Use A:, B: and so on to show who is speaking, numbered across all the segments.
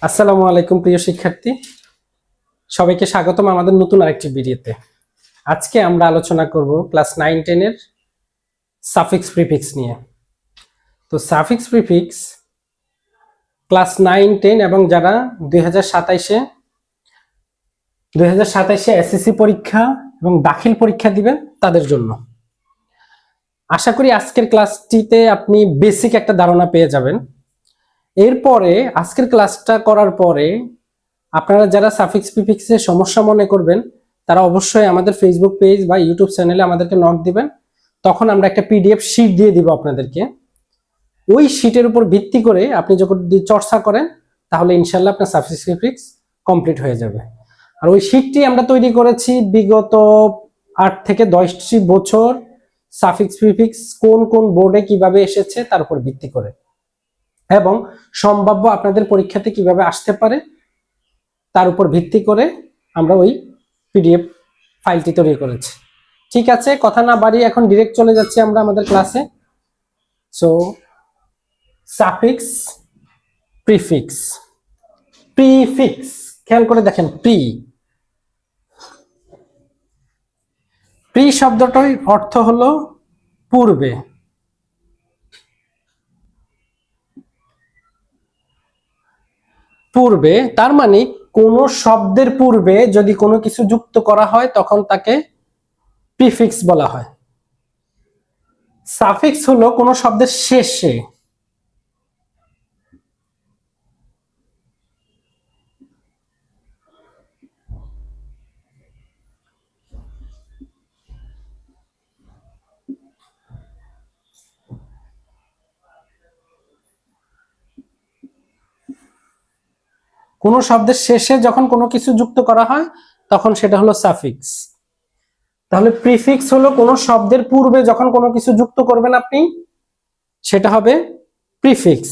A: আসসালামু আলাইকুম প্রিয় শিক্ষার্থী, সবাইকে স্বাগতম আমাদের নতুন আরেকটি ভিডিওতে। আজকে আমরা আলোচনা করব ক্লাস 9-10 এর সাফিক্স প্রিফিক্স নিয়ে। তো সাফিক্স প্রিফিক্স ক্লাস 9-10 এবং যারা 2027-এ এসএসসি পরীক্ষা এবং দাখিল পরীক্ষা দিবেন তাদের জন্য। আশা করি আজকের ক্লাসটিতে আপনি বেসিক একটা ধারণা পেয়ে যাবেন। এরপরে আজকের ক্লাসটা করার পরে আপনারা যারা সাফিক্স প্রিফিক্সের সমস্যা মনে করবেন তারা অবশ্যই আমাদের ফেসবুক পেজ বা ইউটিউব চ্যানেলে আমাদেরকে নক দিবেন। তখন আমরা একটা পিডিএফ শীট দিয়ে দিব আপনাদেরকে। ওই শীটের উপর ভিত্তি করে আপনি যখন চর্চা করেন তাহলে ইনশাল্লাহ আপনার সাফিক্স প্রিফিক্স কমপ্লিট হয়ে যাবে। আর ওই শীটটি আমরা তৈরি করেছি বিগত 8 থেকে 10টি বছর সাফিক্স প্রিফিক্স কোন কোন বোর্ডে কিভাবে এসেছে তার উপর ভিত্তি করে, এবং সম্ভাব্য আপনাদের পরীক্ষাতে কিভাবে আসতে পারে তার উপর ভিত্তি করে আমরা ওই পিডিএফ ফাইলটি তৈরি করেছি। ঠিক আছে, কথা না বাড়িয়ে এখন ডিরেক্ট চলে যাচ্ছি আমরা আমাদের ক্লাসে। সো সাফিক্স প্রিফিক্স, প্রিফিক্স খেয়াল করে দেখেন, প্রি শব্দটার অর্থ হলো পূর্বে। পূর্বে তার মানে কোন শব্দের পূর্বে যদি কোনো কিছু যুক্ত করা হয় তখন তাকে প্রিফিক্স বলা হয়। সাফিক্স হলো কোনো শব্দের শেষে, কোন শব্দের শেষে যখন কোনো কিছু যুক্ত করা হয় তখন সেটা হলো সাফিক্স। তাহলে প্রিফিক্স হলো কোনো শব্দের পূর্বে যখন কোনো কিছু যুক্ত করবেন আপনি, সেটা হবে প্রিফিক্স।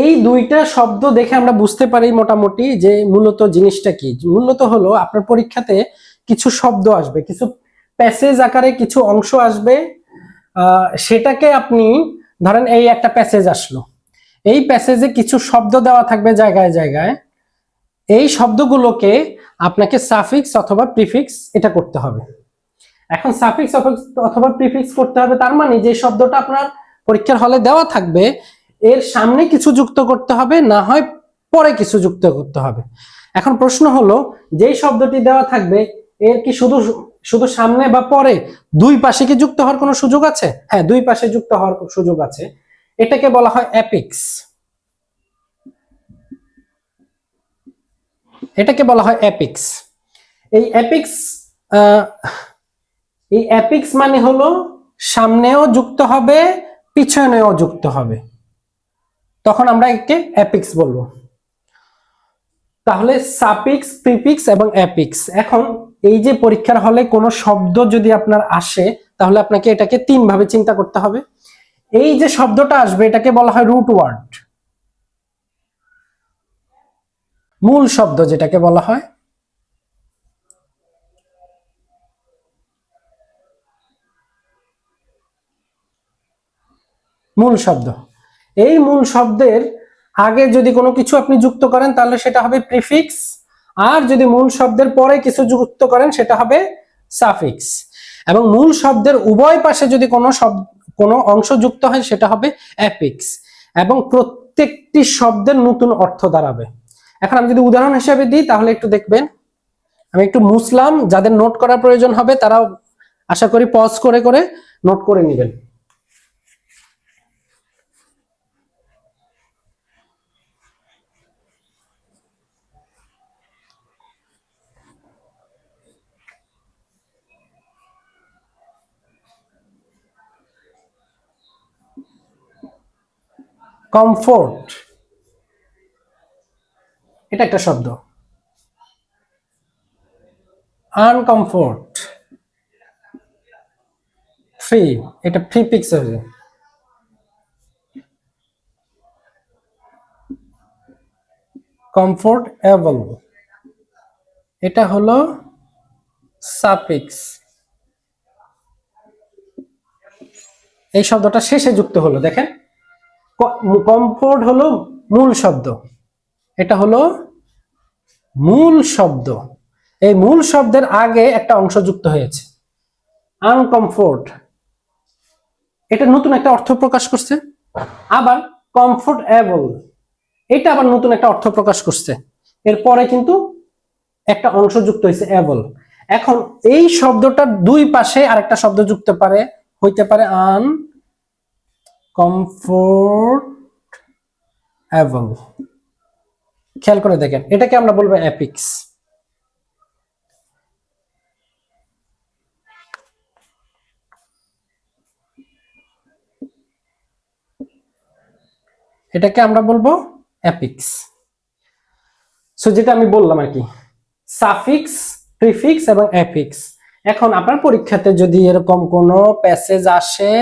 A: এই দুইটা শব্দ দেখে আমরা বুঝতে পারি মোটামুটি যে মূলত জিনিসটা কি। মূলত হলো আপনার পরীক্ষাতে কিছু শব্দ আসবে, কিছু প্যাসেজ আকারে কিছু অংশ আসবে, সেটাকে আপনি ধরেন এই একটা প্যাসেজ আসলো, এই প্যাসেজে কিছু শব্দ দেওয়া থাকবে জায়গায় জায়গায়, এই শব্দগুলোকে আপনাকে সাফিক্স অথবা প্রিফিক্স এটা করতে হবে। এখন সাফিক্স অথবা প্রিফিক্স করতে হবে তার মানে যে শব্দটা আপনার পরীক্ষার হলে দেওয়া থাকবে এর সামনে কিছু যুক্ত করতে হবে, না হয় পরে কিছু যুক্ত করতে হবে। এখন প্রশ্ন হলো, যেই শব্দটি দেওয়া থাকবে এর কি শুধু শুধু সামনে বা পরে দুই পাশে কি যুক্ত হওয়ার কোনো সুযোগ আছে? হ্যাঁ, দুই পাশে যুক্ত হওয়ার সুযোগ আছে। এটাকে বলা হয় অ্যাপিক্স। এটাকে বলা হয় অ্যাপিক্স। এই অ্যাপিক্স এই অ্যাপিক্স মানে হলো সামনেও যুক্ত হবে পিছনেও যুক্ত হবে, তখন আমরা একে অ্যাপিক্স বলবো। তাহলে সাফিক্স, প্রিফিক্স এবং অ্যাপিক্স। এখন এই যে পরীক্ষার হলে কোনো শব্দ যদি আপনার আসে তাহলে আপনাকে এটাকে তিন ভাবে চিন্তা করতে হবে। এই যে শব্দটা আসবে এটাকে বলা হয় রুট ওয়ার্ড, মূল শব্দ যেটাকে বলা হয়। মূল শব্দ, এই মূল শব্দের আগে যদি কোনো কিছু আপনি যুক্ত করেন তাহলে সেটা হবে প্রিফিক্স, আর যদি মূল শব্দের পরে কিছু যুক্ত করেন সেটা হবে সাফিক্স। এবং মূল শব্দের উভয় পাশে যদি কোনো অংশ যুক্ত হয় সেটা হবে অ্যাপিক্স, এবং প্রত্যেকটি শব্দের নতুন অর্থ দাঁড়াবে। এখন আমি যদি উদাহরণ হিসেবে দিই তাহলে একটু দেখবেন, আমি একটু মুছলাম, যাদের নোট করার প্রয়োজন হবে তারাও আশা করি পজ করে করে নোট করে নেবেন। কমফোর্ট, এটা একটা শব্দ। আনকমফোর্ট, ফ্রি, এটা প্রিফিক্স হবে। কমফোর্টেবল, এটা হলো সাফিক্স। এই শব্দটা শেষে যুক্ত হলো, দেখেন কমফোর্ট হলো মূল শব্দ, এটা হলো মূল শব্দ। এই মূল শব্দের আগে একটা অংশ যুক্ত হয়েছে, আনকমফোর্ট, এটা নতুন একটা অর্থ প্রকাশ করছে। আবার কমফোর্টেবল, এটা আবার নতুন একটা অর্থ প্রকাশ করছে। এরপরে কিন্তু একটা অংশ যুক্ত হয়েছে এবল। এখন এই শব্দটার দুই পাশে আরেকটা শব্দ যুক্ত হইতে পারে আনকমফোর্টেবল। খেয়াল করে দেখেন, এটাকে আমরা বলবো অ্যাপিক্স। এটাকে আমরা বলবো অ্যাপিক্স। সো যেটা আমি বললাম আর কি, সাফিক্স, প্রিফিক্স এবং অ্যাফিক্স। এখন আপনার পরীক্ষাতে যদি এরকম কোনো প্যাসেজ আসে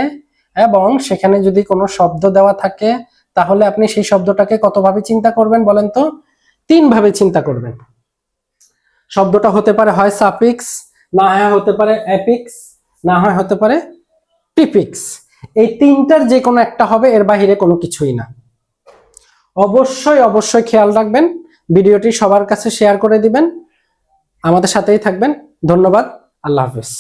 A: এবং সেখানে যদি কোনো শব্দ দেওয়া থাকে, তাহলে আপনি সেই শব্দটাকে কতভাবে চিন্তা করবেন বলেন তো? 3 ভাবে চিন্তা করবেন। শব্দটা হতে পারে হয় সাফিক্স, না হয় হতে পারে অ্যাফিক্স, না হয় হতে পারে প্রিফিক্স। এই 3টার যে কোনো একটা হবে, এর বাইরে কোনো কিছুই না। অবশ্যই অবশ্যই খেয়াল রাখবেন, ভিডিওটি সবার কাছে শেয়ার করে দিবেন, আমাদের সাথেই থাকবেন। ধন্যবাদ, আল্লাহ হাফেজ।